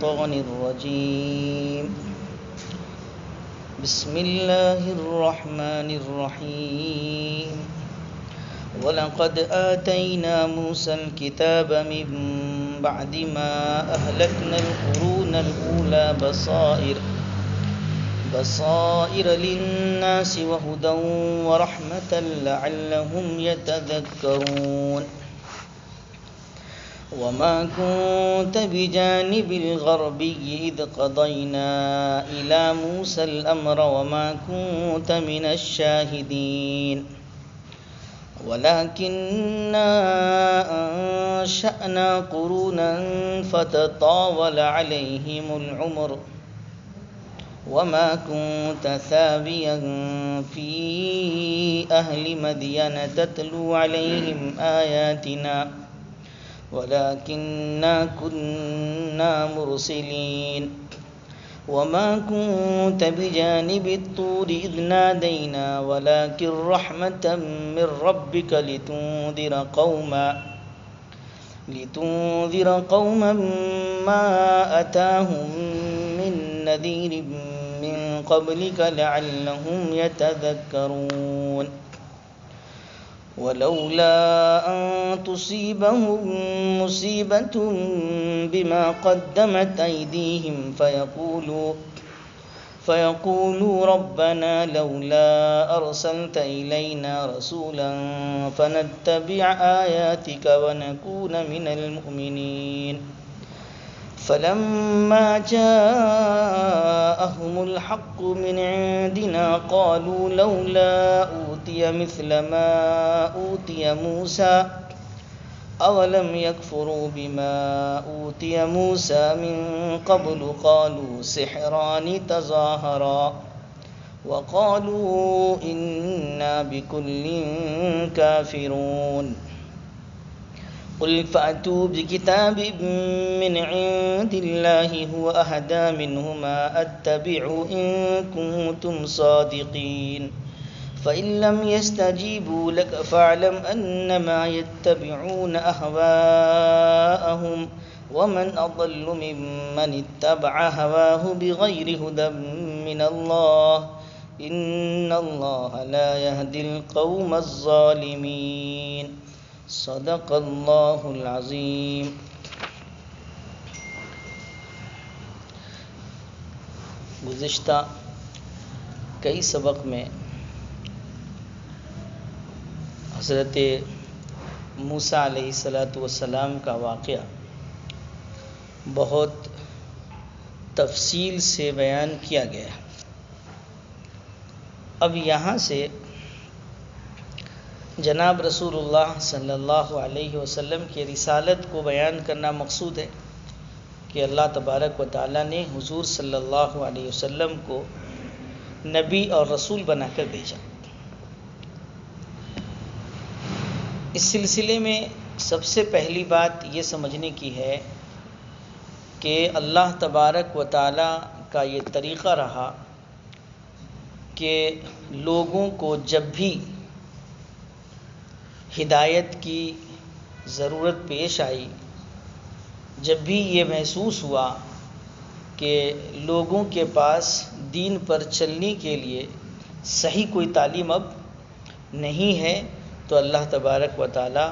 الشيطان الرجيم بسم الله الرحمن الرحيم ولقد آتينا موسى الكتاب من بعد ما أهلكنا القرون الأولى بصائر للناس وهدى ورحمة لعلهم يتذكرون وما كنت بجانب الغربي إذ قضينا إلى موسى الأمر وما كنت من الشاهدين ولكننا أنشأنا قرونا فتطاول عليهم العمر وما كنت ثاويا في أهل مدين تتلو عليهم آياتنا ولكننا كنا مرسلين وما كنت بجانب الطور إذ نادينا ولكن رحمة من ربك لتنذر قوما ما أتاهم من نذير من قبلك لعلهم يتذكرون ولولا أن تصيبهم مصيبة بما قدمت أيديهم فيقولوا ربنا لولا أرسلت إلينا رسولا فنتبع آياتك ونكون من المؤمنين فلما جاءهم الحق من عندنا قالوا لولا أوتي مثل ما أوتي موسى أولم يكفروا بما أوتي موسى من قبل قالوا سحران تظاهرا وقالوا إنا بكل كافرون قل فأتوا بكتاب من عند الله هو أهدى منهما أتبعوا إن كنتم صادقين فإن لم يستجيبوا لك فاعلم أنما يتبعون أهواءهم ومن أضل ممن اتبع هواه بغير هدى من الله إن الله لا يهدي القوم الظالمين صدق اللہ العظیم۔ گزشتہ کئی سبق میں حضرت موسیٰ علیہ السلام کا واقعہ بہت تفصیل سے بیان کیا گیا۔ اب یہاں سے جناب رسول اللہ صلی اللہ علیہ وسلم کی رسالت کو بیان کرنا مقصود ہے کہ اللہ تبارک و تعالیٰ نے حضور صلی اللہ علیہ وسلم کو نبی اور رسول بنا کر بھیجا۔ اس سلسلے میں سب سے پہلی بات یہ سمجھنے کی ہے کہ اللہ تبارک و تعالیٰ کا یہ طریقہ رہا کہ لوگوں کو جب بھی ہدایت کی ضرورت پیش آئی، جب بھی یہ محسوس ہوا کہ لوگوں کے پاس دین پر چلنے کے لیے صحیح کوئی تعلیم اب نہیں ہے، تو اللہ تبارک و تعالیٰ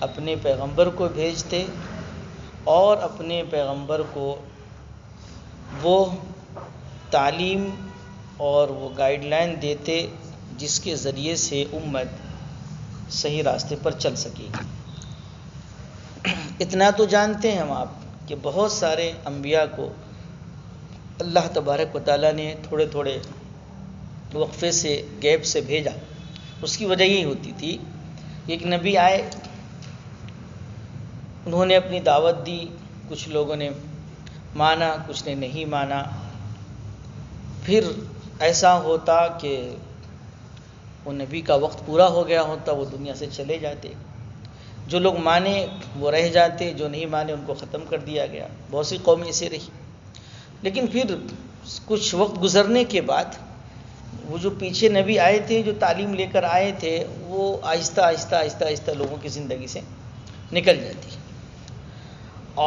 اپنے پیغمبر کو بھیجتے اور اپنے پیغمبر کو وہ تعلیم اور وہ گائیڈ لائن دیتے جس کے ذریعے سے امت صحیح راستے پر چل سکے گی۔ اتنا تو جانتے ہیں ہم آپ کہ بہت سارے انبیاء کو اللہ تبارک و تعالیٰ نے تھوڑے تھوڑے وقفے سے گیپ سے بھیجا۔ اس کی وجہ یہی ہوتی تھی کہ ایک نبی آئے، انہوں نے اپنی دعوت دی، کچھ لوگوں نے مانا، کچھ نے نہیں مانا، پھر ایسا ہوتا کہ وہ نبی کا وقت پورا ہو گیا ہوتا، وہ دنیا سے چلے جاتے۔ جو لوگ مانے وہ رہ جاتے، جو نہیں مانے ان کو ختم کر دیا گیا۔ بہت سی قومیں ایسے رہی، لیکن پھر کچھ وقت گزرنے کے بعد وہ جو پیچھے نبی آئے تھے، جو تعلیم لے کر آئے تھے، وہ آہستہ آہستہ آہستہ آہستہ لوگوں کی زندگی سے نکل جاتی۔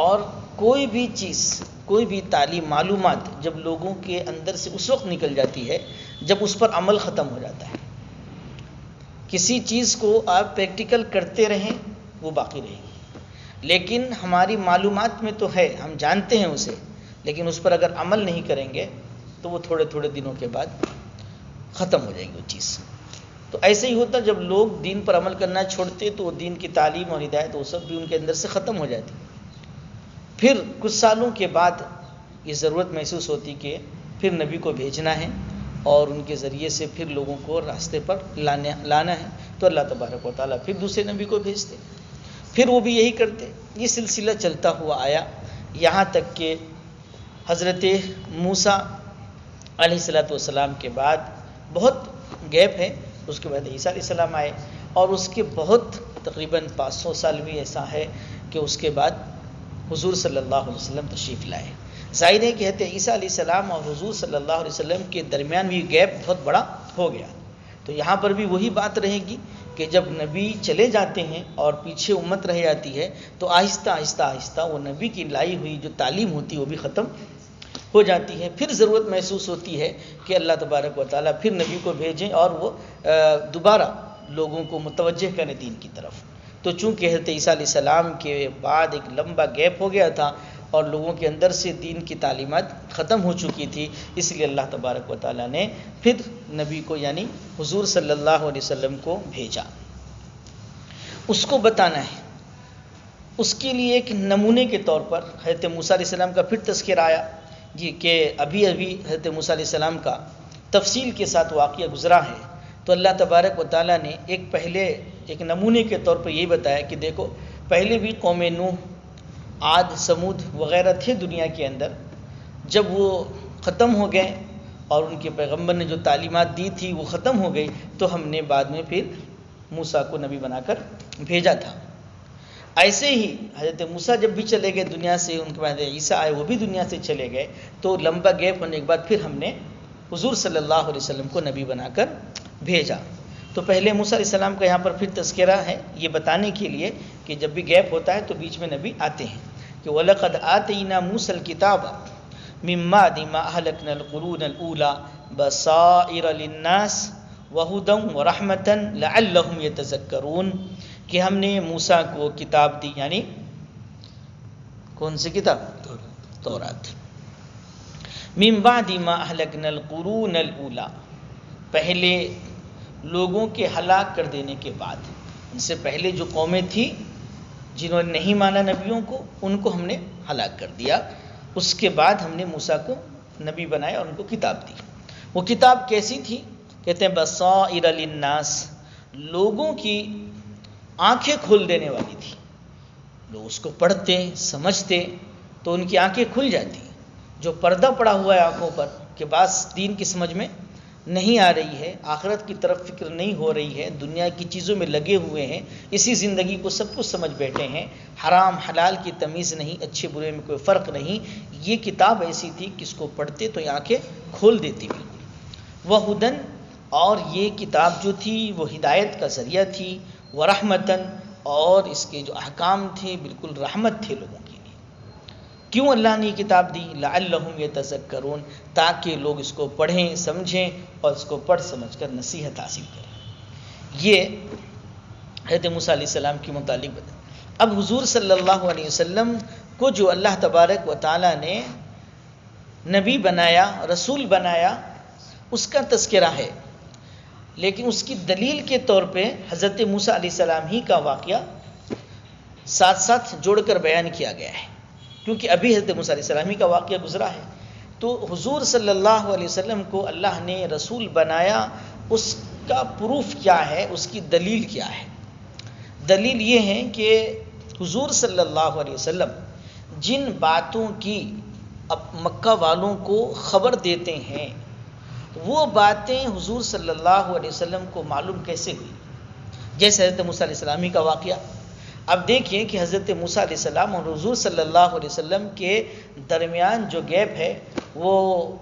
اور کوئی بھی چیز، کوئی بھی تعلیم معلومات جب لوگوں کے اندر سے اس وقت نکل جاتی ہے جب اس پر عمل ختم ہو جاتا ہے. کسی چیز کو آپ پریکٹیکل کرتے رہیں وہ باقی رہے گی، لیکن ہماری معلومات میں تو ہے، ہم جانتے ہیں اسے، لیکن اس پر اگر عمل نہیں کریں گے تو وہ تھوڑے تھوڑے دنوں کے بعد ختم ہو جائے گی وہ چیز. تو ایسے ہی ہوتا جب لوگ دین پر عمل کرنا چھوڑتے تو وہ دین کی تعلیم اور ہدایت وہ سب بھی ان کے اندر سے ختم ہو جاتی. پھر کچھ سالوں کے بعد یہ ضرورت محسوس ہوتی کہ پھر نبی کو بھیجنا ہے اور ان کے ذریعے سے پھر لوگوں کو راستے پر لانا ہے. تو اللہ تبارک و تعالیٰ پھر دوسرے نبی کو بھیجتے، پھر وہ بھی یہی کرتے. یہ سلسلہ چلتا ہوا آیا یہاں تک کہ حضرت موسیٰ علیہ السلام کے بعد بہت گیپ ہے، اس کے بعد عیسیٰ علیہ السلام آئے، اور اس کے بہت تقریباً 500 سال بھی ایسا ہے کہ اس کے بعد حضور صلی اللہ علیہ وسلم تشریف لائے. ظاہر ہے کہ حضرت عیسیٰ علیہ السلام اور حضور صلی اللہ علیہ وسلم کے درمیان بھی گیپ بہت بڑا ہو گیا. تو یہاں پر بھی وہی بات رہے گی کہ جب نبی چلے جاتے ہیں اور پیچھے امت رہ جاتی ہے تو آہستہ آہستہ آہستہ وہ نبی کی لائی ہوئی جو تعلیم ہوتی ہے وہ بھی ختم ہو جاتی ہے. پھر ضرورت محسوس ہوتی ہے کہ اللہ تبارک و تعالیٰ پھر نبی کو بھیجیں اور وہ دوبارہ لوگوں کو متوجہ کریں دین کی طرف. تو چونکہ حضرت عیسیٰ علیہ السلام کے بعد ایک لمبا گیپ ہو گیا تھا اور لوگوں کے اندر سے دین کی تعلیمات ختم ہو چکی تھی، اس لیے اللہ تبارک و تعالیٰ نے پھر نبی کو یعنی حضور صلی اللہ علیہ وسلم کو بھیجا. اس کو بتانا ہے، اس کے لیے ایک نمونے کے طور پر حضرت موسیٰ علیہ السلام کا پھر تذکرہ آیا جی کہ ابھی حضرت موسیٰ علیہ السلام کا تفصیل کے ساتھ واقعہ گزرا ہے. تو اللہ تبارک و تعالیٰ نے ایک نمونے کے طور پر یہ بتایا کہ دیکھو پہلے بھی قوم نوح، عاد، سمود وغیرہ تھے دنیا کے اندر، جب وہ ختم ہو گئے اور ان کے پیغمبر نے جو تعلیمات دی تھی وہ ختم ہو گئی تو ہم نے بعد میں پھر موسیٰ کو نبی بنا کر بھیجا تھا. ایسے ہی حضرت موسیٰ جب بھی چلے گئے دنیا سے، ان کے بعد عیسیٰ آئے وہ بھی دنیا سے چلے گئے، تو لمبا گیپ ہونے کے بعد پھر ہم نے حضور صلی اللہ علیہ وسلم کو نبی بنا کر بھیجا. تو پہلے موسیٰ علیہ السلام کا یہاں پر پھر تذکرہ ہے یہ بتانے کے لیے کہ جب بھی گیپ ہوتا ہے تو بیچ میں نبی آتے ہیں کہ وَلَقَدْ آتَيْنَا مُوسَى الْكِتَابَ مِن بَعْدِ مَا أَهْلَكْنَا الْقُرُونَ الْأُولَىٰ بَصَائِرَ لِلنَّاسِ وَهُدًى وَرَحْمَةً لَعَلَّهُمْ يَتَذَكَّرُونَ کہ ہم نے موسیٰ کو کتاب دی، یعنی کون سی کتاب؟ تورات. مِن بَعْدِ مَا أَهْلَكْنَا الْقُرُونَ الْأُولَىٰ پہلے لوگوں کے ہلاک کر دینے کے بعد، ان سے پہلے جو قومیں تھیں جنہوں نے نہیں مانا نبیوں کو، ان کو ہم نے ہلاک کر دیا. اس کے بعد ہم نے موسیٰ کو نبی بنایا اور ان کو کتاب دی. وہ کتاب کیسی تھی؟ کہتے ہیں بصائر للناس، لوگوں کی آنکھیں کھول دینے والی تھی. لوگ اس کو پڑھتے سمجھتے تو ان کی آنکھیں کھل جاتی. جو پردہ پڑا ہوا ہے آنکھوں پر کہ بعض دین کی سمجھ میں نہیں آ رہی ہے، آخرت کی طرف فکر نہیں ہو رہی ہے، دنیا کی چیزوں میں لگے ہوئے ہیں، اسی زندگی کو سب کچھ سمجھ بیٹھے ہیں، حرام حلال کی تمیز نہیں، اچھے برے میں کوئی فرق نہیں. یہ کتاب ایسی تھی کہ اس کو پڑھتے تو یہ آنکھیں کھول دیتی بالکل. وَہُدًى اور یہ کتاب جو تھی وہ ہدایت کا ذریعہ تھی، وَرَحْمَةً اور اس کے جو احکام تھے بالکل رحمت تھے لوگوں کے لیے. کیوں اللہ نے یہ کتاب دی؟ لعلہم یتذکرون تاکہ لوگ اس کو پڑھیں سمجھیں اور اس کو پڑھ سمجھ کر نصیحت حاصل کریں. یہ حضرت موسیٰ علیہ السلام کے متعلق بتا. اب حضور صلی اللہ علیہ وسلم کو جو اللہ تبارک و تعالیٰ نے نبی بنایا، رسول بنایا، اس کا تذکرہ ہے، لیکن اس کی دلیل کے طور پہ حضرت موسیٰ علیہ السلام ہی کا واقعہ ساتھ ساتھ جوڑ کر بیان کیا گیا ہے، کیونکہ ابھی حضرت موسیٰ علیہ السلام ہی کا واقعہ گزرا ہے. تو حضور صلی اللہ علیہ وسلم کو اللہ نے رسول بنایا، اس کا پروف کیا ہے، اس کی دلیل کیا ہے؟ دلیل یہ ہے کہ حضور صلی اللہ علیہ وسلم جن باتوں کی اب مکہ والوں کو خبر دیتے ہیں وہ باتیں حضور صلی اللہ علیہ وسلم کو معلوم کیسے ہوئی؟ جیسے حضرت موسیٰ علیہ السلام کا واقعہ. اب دیکھیں کہ حضرت موسیٰ علیہ السلام اور حضور صلی اللہ علیہ وسلم کے درمیان جو گیپ ہے وہ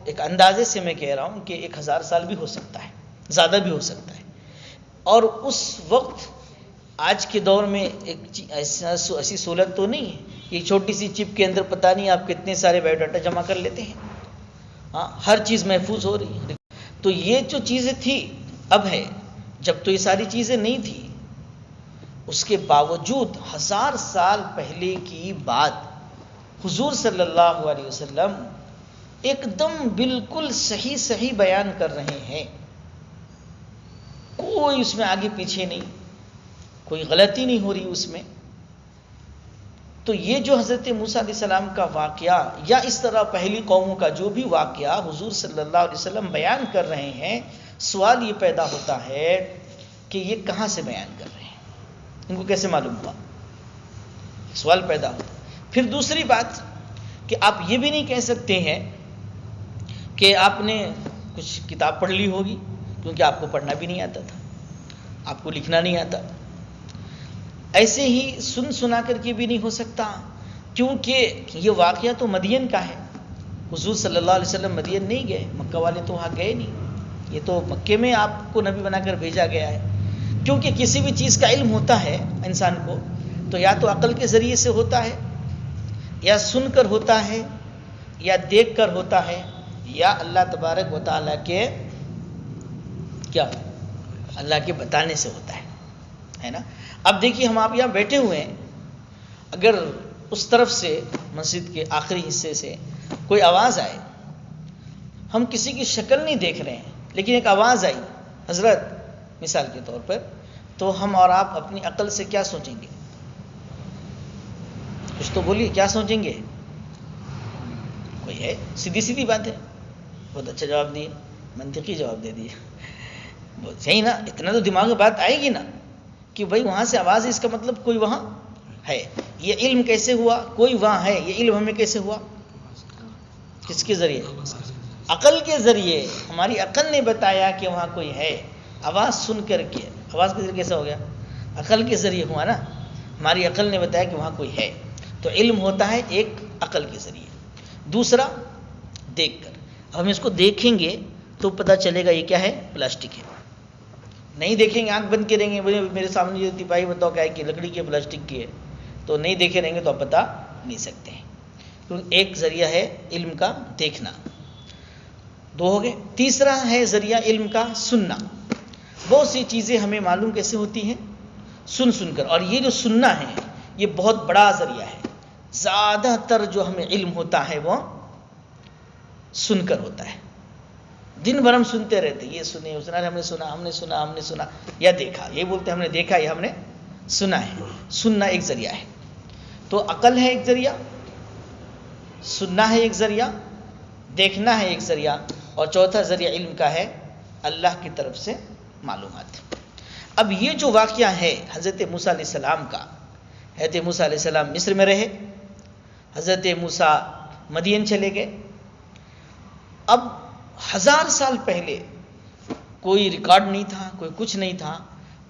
ایک اندازے سے میں کہہ رہا ہوں کہ 1000 سال بھی ہو سکتا ہے، زیادہ بھی ہو سکتا ہے. اور اس وقت آج کے دور میں ایسی سہولت تو نہیں ہے کہ ایک چھوٹی سی چپ کے اندر پتہ نہیں آپ کتنے سارے بایو ڈاٹا جمع کر لیتے ہیں. ہاں ہر چیز محفوظ ہو رہی ہے. تو یہ جو چیزیں تھی اب ہے، جب تو یہ ساری چیزیں نہیں تھی، اس کے باوجود 1000 سال پہلے کی بات حضور صلی اللہ علیہ وسلم ایک دم بالکل صحیح بیان کر رہے ہیں. کوئی اس میں آگے پیچھے نہیں، کوئی غلطی نہیں ہو رہی اس میں. تو یہ جو حضرت موسیٰ علیہ السلام کا واقعہ یا اس طرح پہلی قوموں کا جو بھی واقعہ حضور صلی اللہ علیہ وسلم بیان کر رہے ہیں، سوال یہ پیدا ہوتا ہے کہ یہ کہاں سے بیان کر رہے ہیں، ان کو کیسے معلوم ہوا؟ سوال پیدا ہوتا. پھر دوسری بات کہ آپ یہ بھی نہیں کہہ سکتے ہیں کہ آپ نے کچھ کتاب پڑھ لی ہوگی، کیونکہ آپ کو پڑھنا بھی نہیں آتا تھا، آپ کو لکھنا نہیں آتا. ایسے ہی سنا کر کے بھی نہیں ہو سکتا، کیونکہ یہ واقعہ تو مدین کا ہے. حضور صلی اللہ علیہ وسلم مدین نہیں گئے، مکہ والے تو وہاں گئے نہیں. یہ تو مکے میں آپ کو نبی بنا کر بھیجا گیا ہے. کیونکہ کسی بھی چیز کا علم ہوتا ہے انسان کو تو یا تو عقل کے ذریعے سے ہوتا ہے، یا سن کر ہوتا ہے، یا دیکھ کر ہوتا ہے، یا اللہ تبارک و تعالیٰ کے اللہ کے بتانے سے ہوتا ہے نا. اب دیکھیے ہم آپ یہاں بیٹھے ہوئے ہیں، اگر اس طرف سے مسجد کے آخری حصے سے کوئی آواز آئے، ہم کسی کی شکل نہیں دیکھ رہے ہیں لیکن ایک آواز آئی حضرت مثال کے طور پر، تو ہم اور آپ اپنی عقل سے کیا سوچیں گے؟ کچھ تو بولیے، کیا سوچیں گے؟ کوئی ہے؟ سیدھی بات ہے. بہت اچھا جواب دیے، منطقی جواب دے دیے. صحیح نا؟ اتنا تو دماغ میں بات آئے گی نا کہ بھائی وہاں سے آواز ہے، اس کا مطلب کوئی وہاں ہے. یہ علم کیسے ہوا؟ کوئی وہاں ہے. یہ علم ہمیں کیسے ہوا؟ کس کے ذریعے؟ عقل کے ذریعے. ہماری عقل نے بتایا کہ وہاں کوئی ہے. آواز سن کر کے، آواز کے ذریعے کیسا ہو گیا؟ عقل کے ذریعے ہوا نا. ہماری عقل نے بتایا کہ وہاں کوئی ہے. تو علم ہوتا ہے ایک عقل کے ذریعے، دوسرا دیکھ کر. اب ہم اس کو دیکھیں گے تو پتہ چلے گا یہ کیا ہے؟ پلاسٹک ہے. نہیں دیکھیں گے، آنکھ بند کریں گے، میرے سامنے یہ تپاہی بتاؤ کیا ہے کہ لکڑی کی پلاسٹک کی ہے، تو نہیں دیکھے رہیں گے تو آپ بتا نہیں سکتے ہیں. تو ایک ذریعہ ہے علم کا دیکھنا. 2 ہو گئے. تیسرا ہے ذریعہ علم کا سننا. بہت سی چیزیں ہمیں معلوم کیسے ہوتی ہیں؟ سن کر. اور یہ جو سننا ہے یہ بہت بڑا ذریعہ ہے. زیادہ تر جو ہمیں علم ہوتا ہے وہ سن کر ہوتا ہے. دن بھر ہم سنتے رہتے، یہ سنے ہم نے سنا یا دیکھا. یہ بولتے ہیں ہم نے دیکھا یا ہم نے سنا ہے. سننا ایک ذریعہ ہے. تو عقل ہے ایک ذریعہ، سننا ہے ایک ذریعہ، دیکھنا ہے ایک ذریعہ، اور چوتھا ذریعہ علم کا ہے اللہ کی طرف سے معلومات. اب یہ جو واقعہ ہے حضرت موسیٰ علیہ السلام کا، حضرت موسیٰ علیہ السلام مصر میں رہے، حضرت موسیٰ مدین چلے گئے. اب 1000 سال پہلے کوئی ریکارڈ نہیں تھا، کوئی کچھ نہیں تھا.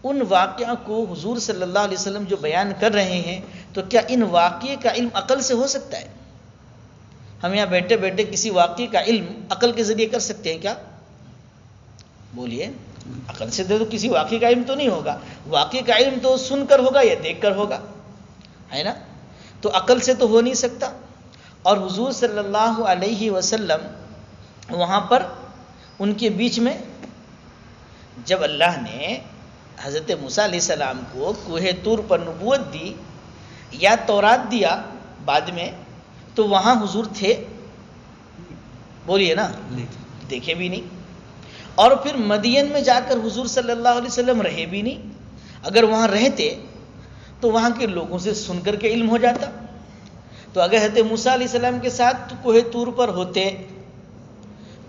ان واقعہ کو حضور صلی اللہ علیہ وسلم جو بیان کر رہے ہیں، تو کیا ان واقعے کا علم عقل سے ہو سکتا ہے؟ ہم یہاں بیٹھے بیٹھے کسی واقعے کا علم عقل کے ذریعے کر سکتے ہیں کیا؟ بولیے. عقل سے تو کسی واقعے کا علم تو نہیں ہوگا. واقعے کا علم تو سن کر ہوگا یا دیکھ کر ہوگا، ہے نا؟ تو عقل سے تو ہو نہیں سکتا. اور حضور صلی اللہ علیہ وسلم وہاں پر ان کے بیچ میں جب اللہ نے حضرت موسیٰ علیہ السلام کو کوہ طور پر نبوت دی یا تورات دیا بعد میں، تو وہاں حضور تھے؟ بولیے نا، دیکھے بھی نہیں. اور پھر مدین میں جا کر حضور صلی اللہ علیہ وسلم رہے بھی نہیں. اگر وہاں رہتے تو وہاں کے لوگوں سے سن کر کے علم ہو جاتا. تو اگر حضرت موسیٰ علیہ السلام کے ساتھ کوہ طور پر ہوتے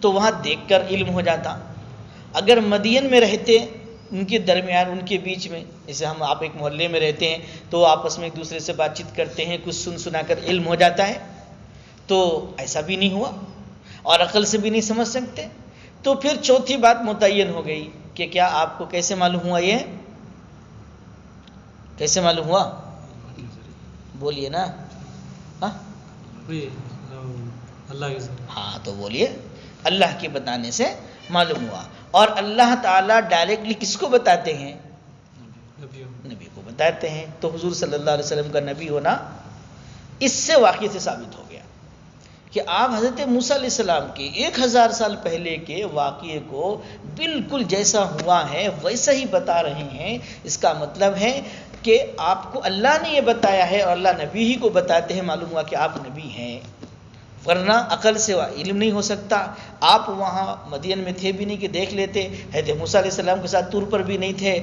تو وہاں دیکھ کر علم ہو جاتا. اگر مدین میں رہتے، ان کے درمیان، ان کے بیچ میں، جیسے ہم آپ ایک محلے میں رہتے ہیں تو آپس میں ایک دوسرے سے بات چیت کرتے ہیں، کچھ سنا کر علم ہو جاتا ہے. تو ایسا بھی نہیں ہوا اور عقل سے بھی نہیں سمجھ سکتے. تو پھر چوتھی بات متعین ہو گئی کہ کیا آپ کو کیسے معلوم ہوا؟ یہ کیسے معلوم ہوا؟ بولیے نا. ہاں تو بولیے. اللہ کے بتانے سے معلوم ہوا. اور اللہ تعالیٰ ڈائریکٹلی کس کو بتاتے ہیں؟ نبی کو بتاتے بتاتے ہیں، تو حضور صلی اللہ علیہ وسلم کا نبی ہونا اس سے واقعے سے ثابت ہو گیا کہ آپ حضرت موسیٰ علیہ السلام کے 1000 سال پہلے کے واقعے کو بالکل جیسا ہوا ہے ویسا ہی بتا رہے ہیں۔ اس کا مطلب ہے کہ آپ کو اللہ نے یہ بتایا ہے اور اللہ نبی ہی کو بتاتے ہیں، معلوم ہوا کہ آپ نبی ہیں، ورنہ عقل سے علم نہیں ہو سکتا۔ آپ وہاں مدین میں تھے بھی نہیں کہ دیکھ لیتے، حضرت موسیٰ علیہ السلام کے ساتھ طور پر بھی نہیں تھے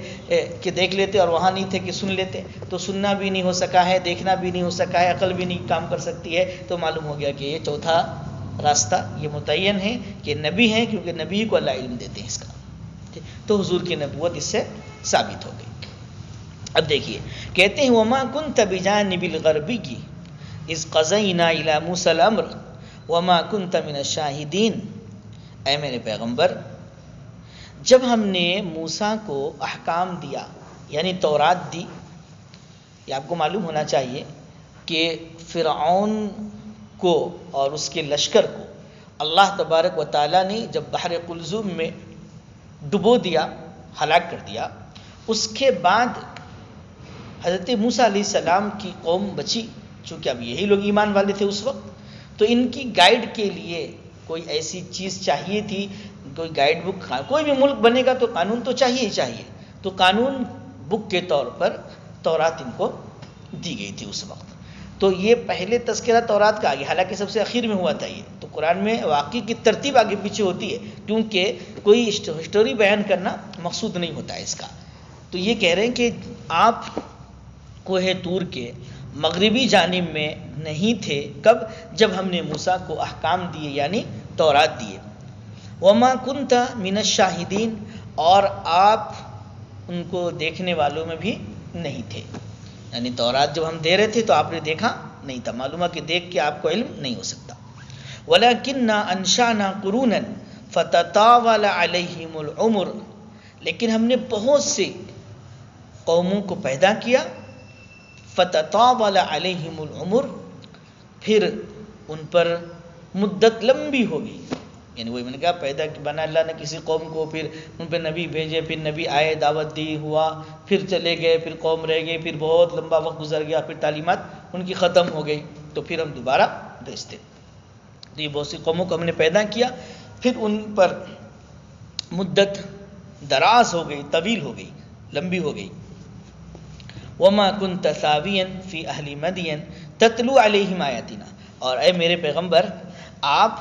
کہ دیکھ لیتے، اور وہاں نہیں تھے کہ سن لیتے، تو سننا بھی نہیں ہو سکا ہے، دیکھنا بھی نہیں ہو سکا ہے، عقل بھی نہیں کام کر سکتی ہے، تو معلوم ہو گیا کہ یہ چوتھا راستہ یہ متعین ہے کہ نبی ہیں، کیونکہ نبی کو اللہ علم دیتے ہیں اس کا، تو حضور کی نبوت اس سے ثابت ہو گئی۔ اب دیکھیے کہتے ہیں وما كنت بجانب الغربی اذ قضینا الی موسیٰ الامر وما كنت من الشاہدین، اے میرے پیغمبر جب ہم نے موسیٰ کو احکام دیا یعنی تورات دی، یہ آپ کو معلوم ہونا چاہیے کہ فرعون کو اور اس کے لشکر کو اللہ تبارک و تعالیٰ نے جب بحر قلزم میں ڈبو دیا، ہلاک کر دیا، اس کے بعد حضرت موسیٰ علیہ السلام کی قوم بچی، چونکہ اب یہی لوگ ایمان والے تھے اس وقت، تو ان کی گائیڈ کے لیے کوئی ایسی چیز چاہیے تھی، کوئی گائیڈ بک، کوئی بھی ملک بنے گا تو قانون تو چاہیے ہی چاہیے، تو قانون بک کے طور پر تورات ان کو دی گئی تھی اس وقت۔ تو یہ پہلے تذکرہ تورات کا آگے، حالانکہ سب سے اخیر میں ہوا تھا یہ، تو قرآن میں واقعی کی ترتیب آگے پیچھے ہوتی ہے، کیونکہ کوئی ہسٹوری بیان کرنا مقصود نہیں ہوتا ہے اس کا۔ تو یہ کہہ رہے ہیں کہ آپ کوہ طور کے مغربی جانب میں نہیں تھے، کب؟ جب ہم نے موسیٰ کو احکام دیے یعنی تورات دیے، وما کنت من الشاہدین، اور آپ ان کو دیکھنے والوں میں بھی نہیں تھے، یعنی تورات جب ہم دے رہے تھے تو آپ نے دیکھا نہیں تھا، معلوم ہے کہ دیکھ کے آپ کو علم نہیں ہو سکتا۔ وَلَكِنَّا أَنشَأْنَا قُرُونًا فَتَطَاوَلَ عَلَيْهِمُ الْعُمُرُ، لیکن ہم نے بہت سے قوموں کو پیدا کیا، فَتَطَاوَلَ عَلَيْهِمُ الْعُمُرُ، پھر ان پر مدت لمبی ہو گئی، یعنی وہی میں نے کہا پیدا بنا اللہ نے کسی قوم کو، پھر ان پہ نبی بھیجے، پھر نبی آئے، دعوت دی، ہوا، پھر چلے گئے، پھر قوم رہ گئی، پھر بہت لمبا وقت گزر گیا، پھر تعلیمات ان کی ختم ہو گئی، تو پھر ہم دوبارہ بھیجتے۔ تو یہ بہت سی قوموں کو ہم نے پیدا کیا، پھر ان پر مدت دراز ہو گئی، طویل ہو گئی، لمبی ہو گئی۔ وَمَا كُنْتَ ثَاوِيًا فِي أَهْلِ مَدْيَنَ تَتْلُو عَلَيْهِمْ آيَاتِنَا، اور اے میرے پیغمبر آپ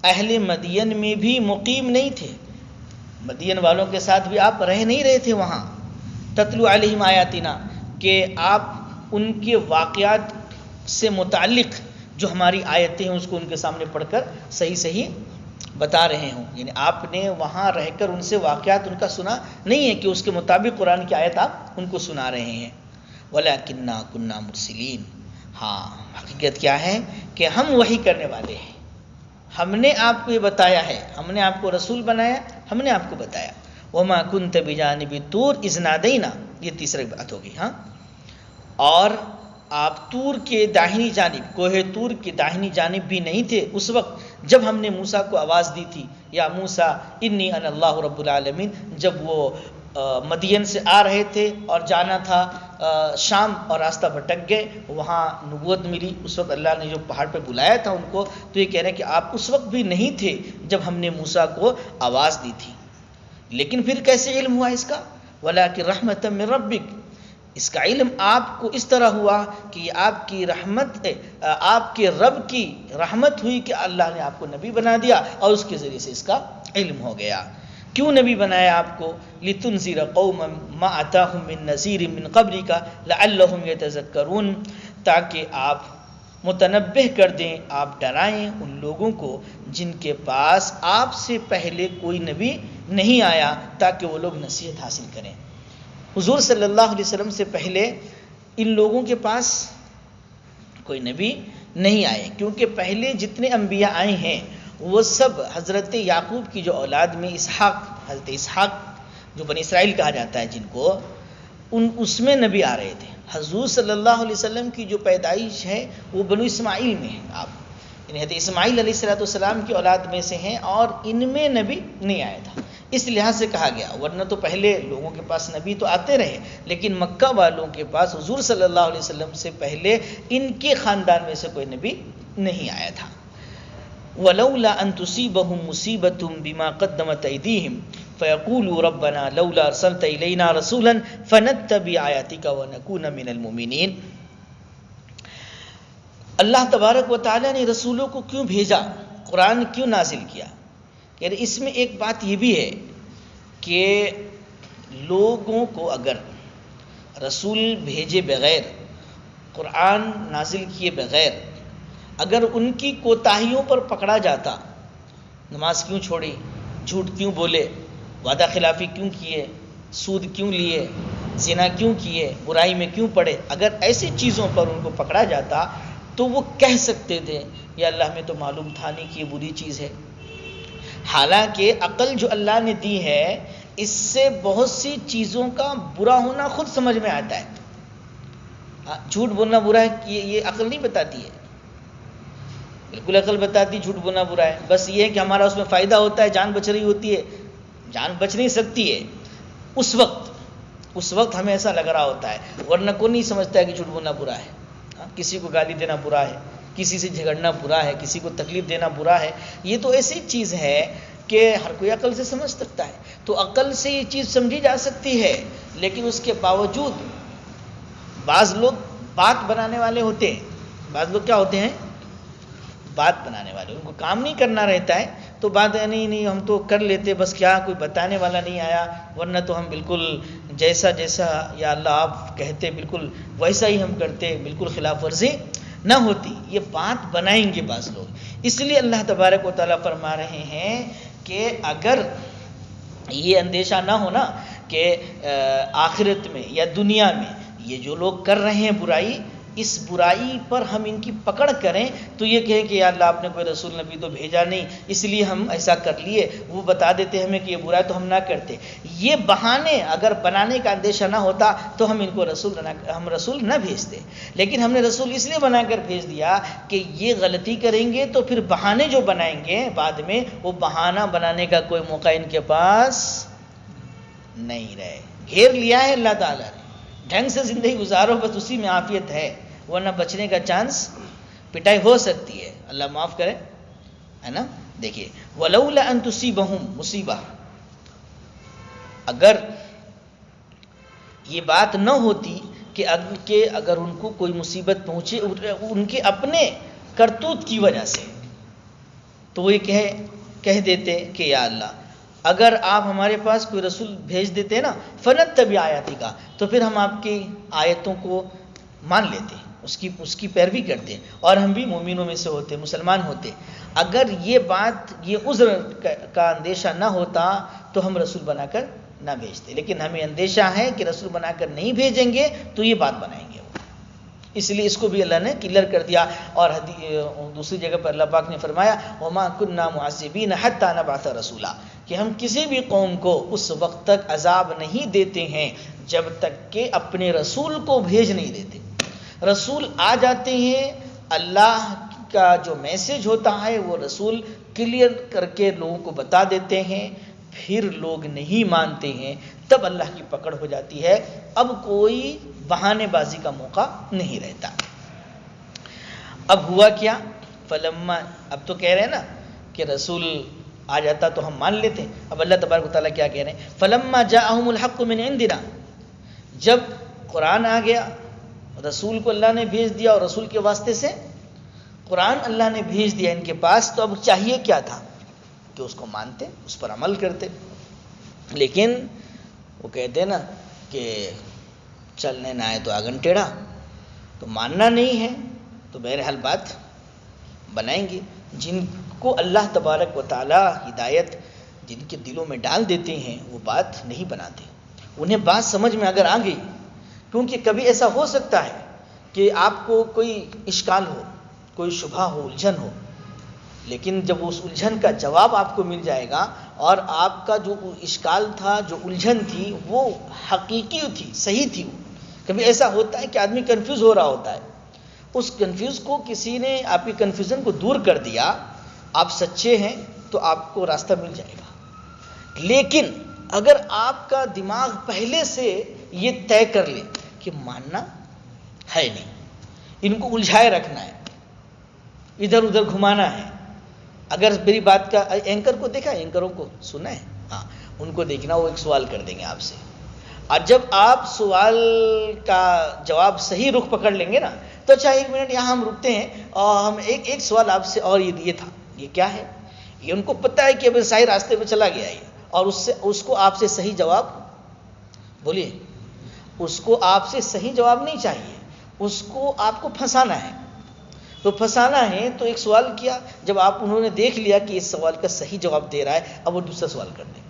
اہل مدین میں بھی مقیم نہیں تھے، مدین والوں کے ساتھ بھی آپ رہ نہیں رہے تھے وہاں، تتلو علیہم آیاتنا، کہ آپ ان کے واقعات سے متعلق جو ہماری آیتیں ہیں اس کو ان کے سامنے پڑھ کر صحیح صحیح بتا رہے ہوں، یعنی آپ نے وہاں رہ کر ان سے واقعات ان کا سنا نہیں ہے کہ اس کے مطابق قرآن کی آیت آپ ان کو سنا رہے ہیں۔ وَلَكِنَّا كُنَّا مُرْسِلِينَ، ہاں حقیقت کیا ہے کہ ہم وحی کرنے والے ہیں، ہم نے آپ کو یہ بتایا ہے، ہم نے آپ کو رسول بنایا، ہم نے آپ کو بتایا۔ وَمَا كُنْتَ بِجَانِبِ الطُّورِ إِذْ نَادَيْنَا، یہ تیسری بات ہوگی، ہاں، اور آپ طور کے داہنی جانب، کوہ طور کی داہنی جانب بھی نہیں تھے اس وقت جب ہم نے موسیٰ کو آواز دی تھی، یا موسیٰ انی انا اللہ رب العالمین، جب وہ مدین سے آ رہے تھے اور جانا تھا شام اور راستہ بھٹک گئے، وہاں نبوت ملی، اس وقت اللہ نے جو پہاڑ پہ بلایا تھا ان کو، تو یہ کہہ رہے ہیں کہ آپ اس وقت بھی نہیں تھے جب ہم نے موسیٰ کو آواز دی تھی، لیکن پھر کیسے علم ہوا اس کا؟ وَلَٰكِن رَحْمَةً مِّن رَبِّكَ، اس کا علم آپ کو اس طرح ہوا کہ یہ آپ کی رحمت، آپ کے رب کی رحمت ہوئی کہ اللہ نے آپ کو نبی بنا دیا، اور اس کے ذریعے سے اس کا علم ہو گیا۔ کیوں نبی بنایا آپ کو؟ لِتُنذِرَ قَوْمًا مَا أَتَاهُم مِّن نَذِيرٍ مِّن قَبْلِكَ لَعَلَّهُمْ يَتَذَكَّرُونَ، تاکہ آپ متنبہ کر دیں، آپ ڈرائیں ان لوگوں کو جن کے پاس آپ سے پہلے کوئی نبی نہیں آیا، تاکہ وہ لوگ نصیحت حاصل کریں۔ حضور صلی اللہ علیہ وسلم سے پہلے ان لوگوں کے پاس کوئی نبی نہیں آئے، کیونکہ پہلے جتنے انبیاء آئے ہیں وہ سب حضرت یعقوب کی جو اولاد میں اسحاق، حضرت اسحاق جو بنی اسرائیل کہا جاتا ہے جن کو، اس میں نبی آ رہے تھے۔ حضور صلی اللہ علیہ وسلم کی جو پیدائش ہے وہ بنو اسماعیل میں ہے، آپ یعنی حضرت اسماعیل علیہ السلام کی اولاد میں سے ہیں، اور ان میں نبی نہیں آیا تھا، اس لحاظ سے کہا گیا، ورنہ تو پہلے لوگوں کے پاس نبی تو آتے رہے، لیکن مکہ والوں کے پاس حضور صلی اللہ علیہ وسلم سے پہلے ان کے خاندان میں سے کوئی نبی نہیں آیا تھا۔ وَلَوْلَا أَن تُصِيبَهُم مُّصِيبَةٌ بِمَا قَدَّمَتْ أَيْدِيهِمْ فَيَقُولُوا رَبَّنَا لَوْلَا أَرْسَلْتَ إِلَيْنَا رَسُولًا فَنَتَّبِعَ آيَاتِكَ وَنَكُونَ مِنَ الْمُؤْمِنِينَ۔ اللہ تبارک و تعالیٰ نے رسولوں کو کیوں بھیجا، قرآن کیوں نازل کیا؟ یعنی اس میں ایک بات یہ بھی ہے کہ لوگوں کو اگر رسول بھیجے بغیر، قرآن نازل کیے بغیر اگر ان کی کوتاہیوں پر پکڑا جاتا، نماز کیوں چھوڑی، جھوٹ کیوں بولے، وعدہ خلافی کیوں کیے، سود کیوں لیے، زنا کیوں کیے، برائی میں کیوں پڑے، اگر ایسی چیزوں پر ان کو پکڑا جاتا تو وہ کہہ سکتے تھے یا اللہ میں تو معلوم تھا نہیں کہ یہ بری چیز ہے۔ حالانکہ عقل جو اللہ نے دی ہے، اس سے بہت سی چیزوں کا برا ہونا خود سمجھ میں آتا ہے۔ جھوٹ بولنا برا ہے یہ عقل نہیں بتاتی ہے، بالکل عقل بتاتی جھوٹ بولنا برا ہے، بس یہ ہے کہ ہمارا اس میں فائدہ ہوتا ہے، جان بچ رہی ہوتی ہے، جان بچ نہیں سکتی ہے اس وقت ہمیں ایسا لگ رہا ہوتا ہے، ورنہ کوئی نہیں سمجھتا ہے کہ جھوٹ بولنا برا ہے۔ کسی کو گالی دینا برا ہے، کسی سے جھگڑنا برا ہے، کسی کو تکلیف دینا برا ہے، یہ تو ایسی چیز ہے کہ ہر کوئی عقل سے سمجھ سکتا ہے، تو عقل سے یہ چیز سمجھی جا سکتی ہے، لیکن اس کے باوجود بعض لوگ بات بنانے والے ہوتے ہیں، بعض لوگ کیا ہوتے ہیں، بات بنانے والے، ان کو کام نہیں کرنا رہتا ہے تو بات ہے نہیں ہم تو کر لیتے، بس کیا کوئی بتانے والا نہیں آیا، ورنہ تو ہم بالکل جیسا یا اللہ آپ کہتے بالکل ویسا ہی ہم کرتے، بالکل خلاف ورزی نہ ہوتی، یہ بات بنائیں گے بعض لوگ۔ اس لیے اللہ تبارک و تعالیٰ فرما رہے ہیں کہ اگر یہ اندیشہ نہ ہونا کہ آخرت میں یا دنیا میں یہ جو لوگ کر رہے ہیں برائی، اس برائی پر ہم ان کی پکڑ کریں تو یہ کہیں کہ یا اللہ آپ نے کوئی رسول نبی تو بھیجا نہیں، اس لیے ہم ایسا کر لیے، وہ بتا دیتے ہمیں کہ یہ برا ہے تو ہم نہ کرتے، یہ بہانے اگر بنانے کا اندیشہ نہ ہوتا تو ہم ان کو رسول نہ بھیجتے، لیکن ہم نے رسول اس لیے بنا کر بھیج دیا کہ یہ غلطی کریں گے تو پھر بہانے جو بنائیں گے بعد میں، وہ بہانہ بنانے کا کوئی موقع ان کے پاس نہیں رہے۔ گھیر لیا ہے اللہ تعالیٰ نے، ڈھنگ سے زندگی گزارو بس اسی میں عافیت ہے، ورنہ بچنے کا چانس، پٹائی ہو سکتی ہے، اللہ معاف کرے، ہے نا۔ دیکھیے وَلَوْلَا أَن تُصِيبَهُم مصیبہ، اگر یہ بات نہ ہوتی کہ اگر ان کو کوئی مصیبت پہنچے ان کے اپنے کرتوت کی وجہ سے، تو وہ یہ کہہ دیتے کہ یا اللہ اگر آپ ہمارے پاس کوئی رسول بھیج دیتے نا فَنَتَّبِعَ آیَاتِکَ، تو پھر ہم آپ کی آیتوں کو مان لیتے، اس کی پیروی کرتے اور ہم بھی مومنوں میں سے ہوتے، مسلمان ہوتے۔ اگر یہ بات، یہ عذر کا اندیشہ نہ ہوتا تو ہم رسول بنا کر نہ بھیجتے، لیکن ہمیں اندیشہ ہے کہ رسول بنا کر نہیں بھیجیں گے تو یہ بات بنائیں گے، اس لیے اس کو بھی اللہ نے کلیئر کر دیا۔ اور دوسری جگہ پر اللہ پاک نے فرمایا وَمَا كُنَّا مُعَذِّبِينَ حَتَّى نَبْعَثَ رَسُولًا، کہ ہم کسی بھی قوم کو اس وقت تک عذاب نہیں دیتے ہیں جب تک کہ اپنے رسول کو بھیج نہیں دیتے۔ رسول آ جاتے ہیں، اللہ کا جو میسج ہوتا ہے وہ رسول کلیئر کر کے لوگوں کو بتا دیتے ہیں، پھر لوگ نہیں مانتے ہیں، تب اللہ کی پکڑ ہو جاتی ہے، اب کوئی بہانے بازی کا موقع نہیں رہتا۔ اب ہوا کیا، فلما، اب تو کہہ رہے ہیں نا کہ رسول آ جاتا تو ہم مان لیتے، اب اللہ تبارک و تعالیٰ کیا کہہ رہے ہیں، فلما جاءہم الحق من عندنا، جب قرآن آ گیا، رسول کو اللہ نے بھیج دیا اور رسول کے واسطے سے قرآن اللہ نے بھیج دیا ان کے پاس، تو اب چاہیے کیا تھا کہ اس کو مانتے، اس پر عمل کرتے، لیکن وہ کہتے نا کہ چلنے نہ آئے تو آنگن ٹیڑھا، تو ماننا نہیں ہے تو بہرحال بات بنائیں گے۔ جن کو اللہ تبارک و تعالی ہدایت جن کے دلوں میں ڈال دیتے ہیں وہ بات نہیں بناتے، انہیں بات سمجھ میں اگر آ گئی، کیونکہ کبھی ایسا ہو سکتا ہے کہ آپ کو کوئی اشکال ہو، کوئی شبہ ہو، الجھن ہو، لیکن جب اس الجھن کا جواب آپ کو مل جائے گا اور آپ کا جو اشکال تھا، جو الجھن تھی، وہ حقیقی تھی، صحیح تھی، کبھی ایسا ہوتا ہے کہ آدمی کنفیوز ہو رہا ہوتا ہے، اس کنفیوز کو کسی نے آپ کی کنفیوژن کو دور کر دیا، آپ سچے ہیں تو آپ کو راستہ مل جائے گا، لیکن اگر آپ کا دماغ پہلے سے یہ طے کر لے کہ ماننا ہے نہیں، ان کو الجھائے رکھنا ہے، ادھر ادھر گھمانا ہے. اگر میری بات کا اینکر کو دیکھا، اینکروں کو سنا ہے، ہاں ان کو دیکھنا، وہ ایک سوال کر دیں گے آپ سے، اور جب آپ سوال کا جواب صحیح رخ پکڑ لیں گے نا تو اچھا 1 منٹ یہاں ہم رکتے ہیں اور ہم ایک سوال آپ سے، اور یہ تھا، یہ کیا ہے؟ یہ ان کو پتہ ہے کہ اب صحیح راستے پہ چلا گیا ہے، اور اس کو آپ سے صحیح جواب، بولیے، اس کو آپ سے صحیح جواب نہیں چاہیے، اس کو آپ کو پھنسانا ہے. تو پھنسانا ہے تو ایک سوال کیا، جب انہوں نے دیکھ لیا کہ اس سوال کا صحیح جواب دے رہا ہے، اب وہ دوسرا سوال کر دیں گے،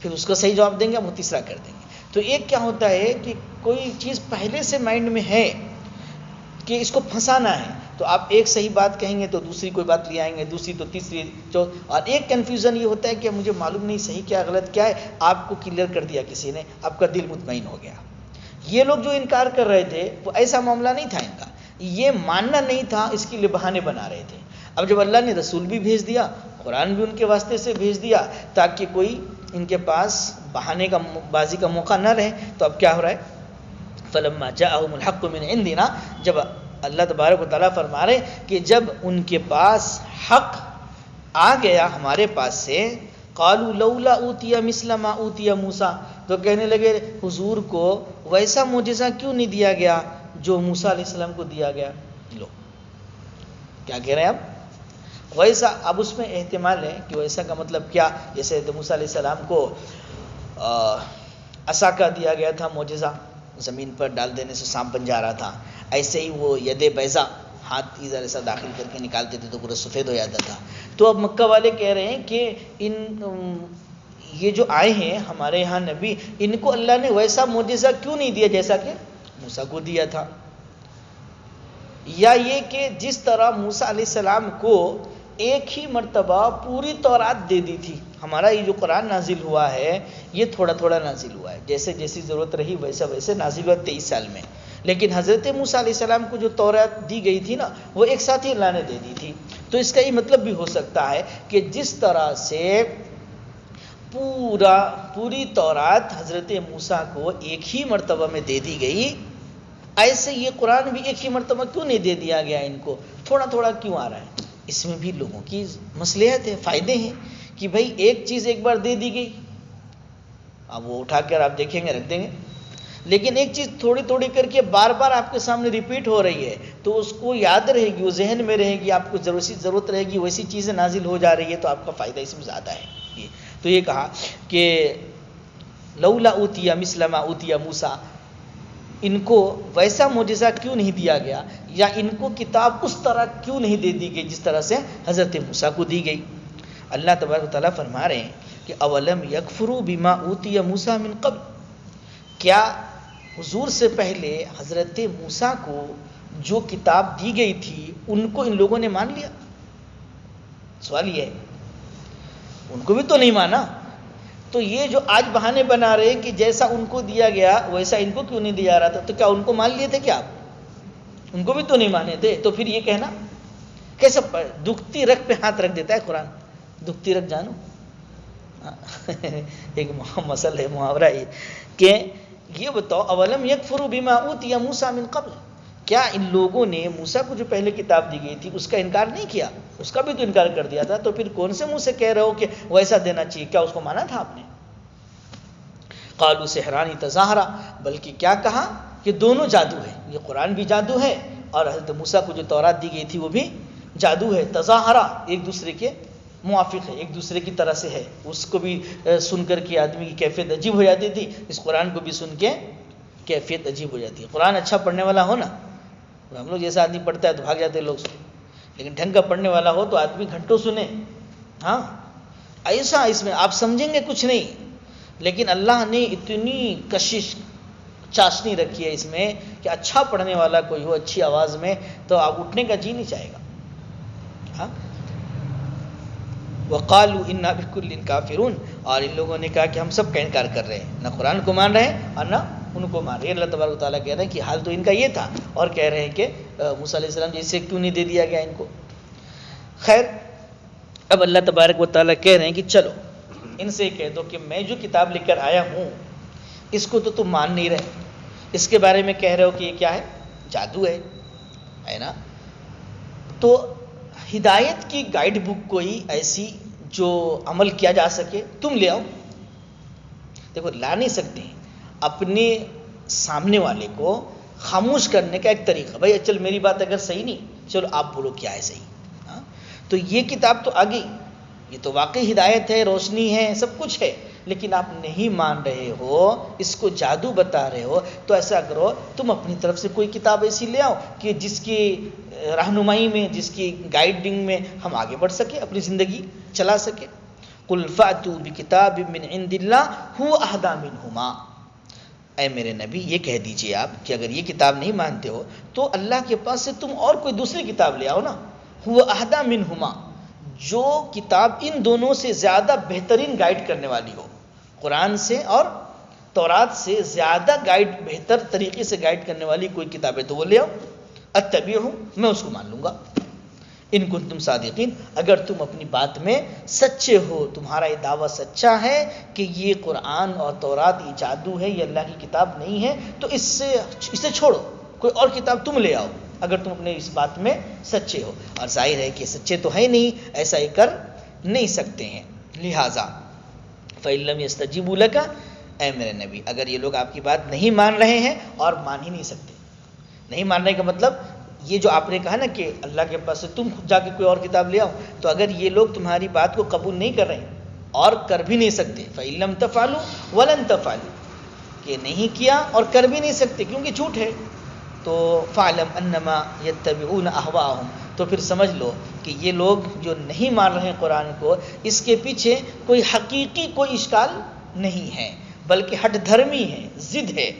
پھر اس کا صحیح جواب دیں گے، اب وہ تیسرا کر دیں گے. تو ایک کیا ہوتا ہے کہ کوئی چیز پہلے سے مائنڈ میں ہے کہ اس کو پھنسانا ہے، تو آپ ایک صحیح بات کہیں گے تو دوسری کوئی بات لے آئیں گے، دوسری تو تیسری، اور ایک کنفیوژن یہ ہوتا ہے کہ مجھے معلوم نہیں صحیح کیا غلط کیا ہے، آپ کو کلیئر کر دیا کسی نے، آپ کا دل مطمئن ہو گیا. یہ لوگ جو انکار کر رہے تھے وہ ایسا معاملہ نہیں تھا، ان کا یہ ماننا نہیں تھا، اس کے لیے بہانے بنا رہے تھے. اب جب اللہ نے رسول بھی بھیج دیا، قرآن بھی ان کے واسطے سے بھیج دیا تاکہ کوئی ان کے پاس بہانے کا بازی کا موقع نہ رہے، تو اب کیا ہو رہا ہے؟ فلما جاءهم الحق من عندنا، جب اللہ تبارک و تعالیٰ فرما رہے کہ جب ان کے پاس حق آ گیا ہمارے پاس سے، قالوا لولا اوتی مثل ما اوتی موسیٰ، تو کہنے لگے حضور کو ویسا معجزہ کیوں نہیں دیا گیا جو موسیٰ علیہ السلام کو دیا گیا. لو کیا کہہ رہے ہیں اب ویسا، اب اس میں احتمال ہے کہ ویسا کا مطلب کیا، جیسے موسیٰ علیہ السلام کو عصا کا دیا گیا تھا معجزہ، زمین پر ڈال دینے سے سانپ بن جا رہا تھا، ایسے ہی وہ ید بیضا، ہاتھ ادھر ایسا داخل کر کے نکالتے تھے تو پورا سفید ہو جاتا تھا. تو اب مکہ والے کہہ رہے ہیں کہ یہ جو آئے ہیں ہمارے یہاں نبی، ان کو اللہ نے ویسا معجزہ کیوں نہیں دیا جیسا کہ موسیٰ کو دیا تھا، یا یہ کہ جس طرح موسیٰ علیہ السلام کو ایک ہی مرتبہ پوری تورات دے دی تھی. ہمارا یہ جو قرآن نازل ہوا ہے یہ تھوڑا تھوڑا نازل ہوا ہے، جیسے جیسی ضرورت رہی ویسا ویسے نازل ہوا 23 سال میں. لیکن حضرت موسیٰ علیہ السلام کو جو تورات دی گئی تھی نا وہ ایک ساتھ ہی اللہ نے دے دی تھی. تو اس کا یہ مطلب بھی ہو سکتا ہے کہ جس طرح سے پوری تورات حضرت موسیٰ کو ایک ہی مرتبہ میں دے دی گئی، ایسے یہ قرآن بھی ایک ہی مرتبہ کیوں نہیں دے دیا گیا ان کو، تھوڑا تھوڑا کیوں آ رہا ہے. اس میں بھی لوگوں کی مصلحت ہے، فائدے ہیں کہ بھائی ایک چیز ایک بار دے دی گئی، اب وہ اٹھا کر آپ دیکھیں گے رکھ دیں گے، لیکن ایک چیز تھوڑی تھوڑی کر کے بار بار آپ کے سامنے ریپیٹ ہو رہی ہے تو اس کو یاد رہے گی، وہ ذہن میں رہے گی، آپ کو ضرورت رہے گی، ویسی چیزیں نازل ہو جا رہی ہے تو آپ کا فائدہ اس میں زیادہ ہے. تو یہ کہا کہ لولا اوتیا مثل ما اوتیا موسیٰ، ان کو ویسا معجزہ کیوں نہیں دیا گیا، یا ان کو کتاب اس طرح کیوں نہیں دے دی گئی جس طرح سے حضرت موسیٰ کو دی گئی. اللہ تبارک و تعالیٰ فرما رہے ہیں کہ اولم یکفروا بما اوتی موسیٰ من قبل، کیا حضور سے پہلے حضرت موسیٰ کو جو کتاب دی گئی تھی ان کو ان لوگوں نے مان لیا؟ سوال یہ ہے، ان کو بھی تو نہیں مانا. تو یہ جو آج بہانے بنا رہے کہ جیسا ان کو دیا گیا ویسا ان کو کیوں نہیں دیا رہا تھا، تو کیا ان کو مان لیے تھے کیا آپ؟ ان کو بھی تو نہیں مانے تھے. تو پھر یہ کہنا کیسا، دکھتی رگ پہ ہاتھ رکھ دیتا ہے قرآن. دکھتی رگ جانو ایک مسئلہ ہے، محاورہ ہے کہ یہ بتاؤ اولم یکفروا بما اوتی موسیٰ من قبل، کیا ان لوگوں نے موسیٰ کو جو پہلے کتاب دی گئی تھی اس کا انکار نہیں کیا؟ اس کا بھی تو انکار کر دیا تھا. تو پھر کون سے منہ سے کہہ رہے ہو کہ ویسا دینا چاہیے؟ کیا اس کو مانا تھا آپ نے؟ قالوا سحران تظاہرا، بلکہ کیا کہا کہ دونوں جادو ہے، یہ قرآن بھی جادو ہے اور حضرت موسیٰ کو جو تورات دی گئی تھی وہ بھی جادو ہے. تظاہرا ایک دوسرے کے موافق ہے، ایک دوسرے کی طرح سے ہے. اس کو بھی سن کر کے آدمی کی کیفیت عجیب ہو جاتی تھی، اس قرآن کو بھی سن کے کیفیت عجیب ہو جاتی ہے. قرآن اچھا پڑھنے والا ہو نا، ہم لوگ جیسا آدمی پڑھتا ہے تو بھاگ جاتے ہیں لوگ، لیکن ڈھنگ کا پڑھنے والا ہو تو آدمی گھنٹوں سنے. ہاں ایسا اس میں آپ سمجھیں گے کچھ نہیں، لیکن اللہ نے اتنی کشش چاشنی رکھی ہے اس میں کہ اچھا پڑھنے والا کوئی ہو اچھی آواز میں تو آپ اٹھنے کا جی نہیں چاہے گا. ہاں وقالوا انا بكل کافرون، اور ان لوگوں نے کہا کہ ہم سب کا انکار کر رہے ہیں، نہ قرآن کو مان رہے ہیں اور نہ ان کو مان رہے ہیں. اللہ تبارک و تعالیٰ کہہ رہے ہیں کہ حال تو ان کا یہ تھا، اور کہہ رہے ہیں کہ موسیٰ علیہ السلام جیسے کیوں نہیں دے دیا گیا ان کو. خیر اب اللہ تبارک و تعالیٰ کہہ رہے ہیں کہ چلو ان سے کہہ دو کہ میں جو کتاب لے کر آیا ہوں اس کو تو تم مان نہیں رہے، اس کے بارے میں کہہ رہے ہو کہ یہ کیا ہے، جادو ہے نا. تو ہدایت کی گائیڈ بک کوئی ایسی جو عمل کیا جا سکے تم لے آؤ. دیکھو لا نہیں سکتے ہیں، اپنے سامنے والے کو خاموش کرنے کا ایک طریقہ، بھائی چل میری بات اگر صحیح نہیں، چلو آپ بولو کیا ہے صحیح. ہاں تو یہ کتاب تو آ گئی، یہ تو واقعی ہدایت ہے، روشنی ہے، سب کچھ ہے، لیکن آپ نہیں مان رہے ہو، اس کو جادو بتا رہے ہو. تو ایسا کرو تم اپنی طرف سے کوئی کتاب ایسی لے آؤ کہ جس کی رہنمائی میں، جس کی گائیڈنگ میں ہم آگے بڑھ سکیں، اپنی زندگی چلا سکیں. قل فأتوا بکتاب من عند اللہ هو اہدی منہما. اے میرے نبی یہ کہہ دیجئے آپ کہ اگر یہ کتاب نہیں مانتے ہو تو اللہ کے پاس سے تم اور کوئی دوسری کتاب لے آؤ نا. هو اہدی منہما، جو کتاب ان دونوں سے زیادہ بہترین گائیڈ کرنے والی ہو، قرآن سے اور تورات سے زیادہ گائیڈ، بہتر طریقے سے گائیڈ کرنے والی کوئی کتاب ہے تو وہ لے آؤ. اتبعہ، میں اس کو مان لوں گا. ان کنتم صادقین، اگر تم اپنی بات میں سچے ہو، تمہارا یہ دعویٰ سچا ہے کہ یہ قرآن اور تورات یہ جادو ہے، یہ اللہ کی کتاب نہیں ہے، تو اسے چھوڑو، کوئی اور کتاب تم لے آؤ اگر تم اپنے اس بات میں سچے ہو. اور ظاہر ہے کہ سچے تو ہے نہیں، ایسا یہ کر نہیں سکتے ہیں. لہٰذا فَإِن لَّمْ يَسْتَجِيبُوا لَكَ، اے میرے نبی اگر یہ لوگ آپ کی بات نہیں مان رہے ہیں اور مان ہی نہیں سکتے، نہیں ماننے کا مطلب یہ جو آپ نے کہا نا کہ اللہ کے پاس سے تم خود جا کے کوئی اور کتاب لے آؤ، تو اگر یہ لوگ تمہاری بات کو قبول نہیں کر رہے اور کر بھی نہیں سکتے، فَإِن لَّمْ تَفْعَلُوا وَلَن تَفْعَلُوا، کہ نہیں کیا اور کر بھی نہیں سکتے کیونکہ جھوٹ ہے، تو فَاعْلَمْ أَنَّمَا يَتَّبِعُونَ أَهْوَاءَهُمْ، تو پھر سمجھ لو کہ یہ لوگ جو نہیں مان رہے ہیں قرآن کو، اس کے پیچھے کوئی حقیقی کوئی اشکال نہیں ہے بلکہ ہٹ دھرمی ہے، ضد ہے.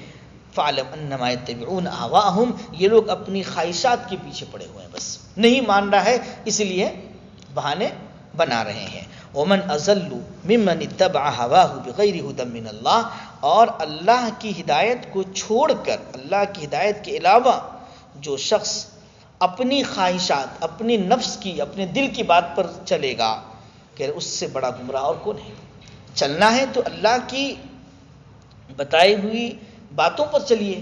فَاعْلَمْ أَنَّمَا يَتَّبِعُونَ أَهْوَاءَهُمْ، یہ لوگ اپنی خواہشات کے پیچھے پڑے ہوئے ہیں، بس نہیں مان رہا ہے اس لیے بہانے بنا رہے ہیں. وَمَنْ أَضَلُّ مِمَّنِ اتَّبَعَ هَوَاهُ بِغَيْرِ هُدًى مِّنَ اللَّهِ، اور اللہ کی ہدایت کو چھوڑ کر، اللہ کی ہدایت کے علاوہ جو شخص اپنی خواہشات، اپنی نفس کی، اپنے دل کی بات پر چلے گا، کہ اس سے بڑا گمراہ اور کون ہے. چلنا ہے تو اللہ کی بتائی ہوئی باتوں پر چلیے،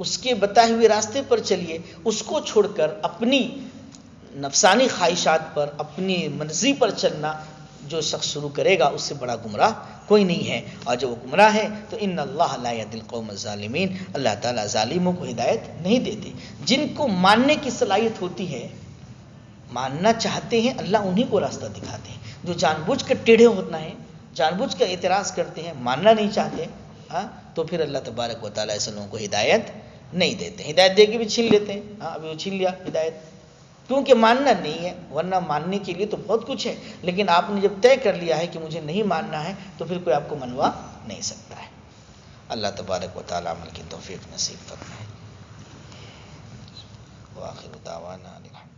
اس کے بتائے ہوئے راستے پر چلیے، اس کو چھوڑ کر اپنی نفسانی خواہشات پر، اپنی مرضی پر چلنا جو شخص شروع کرے گا اس سے بڑا گمراہ کوئی نہیں ہے. اور جب وہ گمراہ ہے تو ان اللہ لا یہدی القوم الظالمین، اللہ تعالیٰ ظالموں کو ہدایت نہیں دیتے. جن کو ماننے کی صلاحیت ہوتی ہے، ماننا چاہتے ہیں، اللہ انہی کو راستہ دکھاتے ہیں. جو جان بوجھ کر ٹیڑھے ہونا ہے، جان بوجھ کر اعتراض کرتے ہیں، ماننا نہیں چاہتے، تو پھر اللہ تبارک و تعالیٰ ایسے لوگوں کو ہدایت نہیں دیتے. ہدایت دے کے بھی چھین لیتے ہیں. ابھی وہ چھین لیا ہدایت، کیونکہ ماننا نہیں ہے، ورنہ ماننے کے لیے تو بہت کچھ ہے، لیکن آپ نے جب طے کر لیا ہے کہ مجھے نہیں ماننا ہے تو پھر کوئی آپ کو منوا نہیں سکتا ہے. اللہ تبارک و تعالیٰ عمل کی توفیق نصیب فرمائے. وآخر دعوانا الحمد